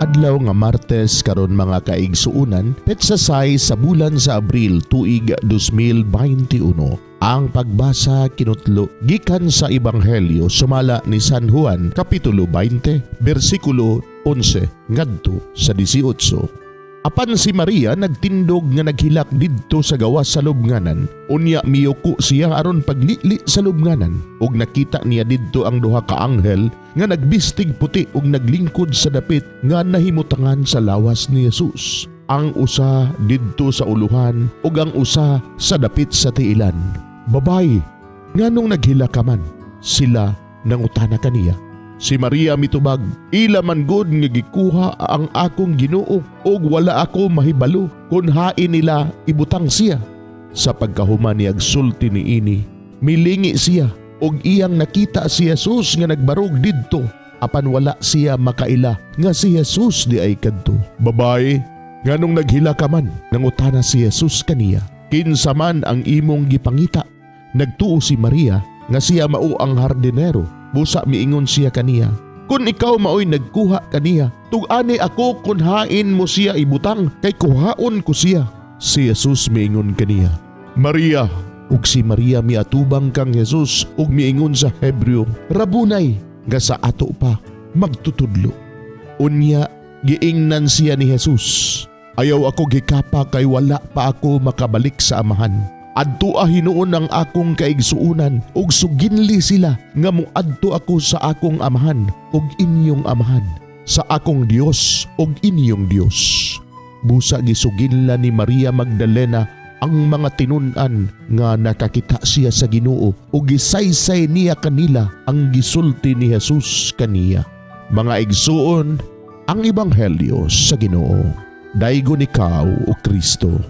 Adlaw nga Martes karon mga kaigsuunan, petsasay sa bulan sa Abril tuig 2021. Ang pagbasa kinutlo gikan sa Ebanghelyo sumala ni San Juan kapitulo 20 bersikulo 11 ngadto sa 18. Apan si Maria nagtindog nga naghilak didto sa gawas sa lubnganan. Unya miyuko siya aron paglili sa lubnganan ug nakita niya didto ang duha ka anghel nga nagbistig puti ug naglingkod sa dapit nga nahimutangan sa lawas ni Jesus. Ang usa didto sa uluhan ug ang usa sa dapit sa tiilan. Babay, nganong naghilak ka man? Sila nangutana kaniya. Si Maria mitubag, ila man gud nga gikuha ang akong Ginoo ug wala ako mahibalo kun hain nila ibutang siya. Sa pagkahuman ni agsulti niini, milingi siya ug iyang nakita si Jesus nga nagbarog didto, apan wala siya makaila nga si Jesus di ay kadto. Babae, nganong naghila ka man? Nangutana si Jesus kaniya. Kinsa man ang imong gipangita? Nagtuo si Maria nga siya mao ang hardinero. Busa miingon siya kaniya, kung ikaw maoy nagkuha kaniya, tug-ani ako kung hain mo siya ibutang, kay kuhaon ko siya. Si Jesus miingon kaniya, Maria. Ug si Maria miatubang kang Jesus ug miingon sa Hebreo, Rabunay, nga sa ato pa magtutudlo. Unya giingnan siya ni Jesus, ayaw ako gikapa kay wala pa ako makabalik sa amahan. Adto hinuon ang akong kaigsuunan ug suginli sila nga moadto ako sa akong amahan ug inyong amahan, sa akong Dios ug inyong Dios. Busa gisuginla ni Maria Magdalena ang mga tinun-an nga nakakita siya sa Ginoo ug gisaysay niya kanila ang gisulti ni Jesus kaniya. Mga igsuon, ang Ebanghelyo sa Ginoo. Daygon ikaw o Kristo.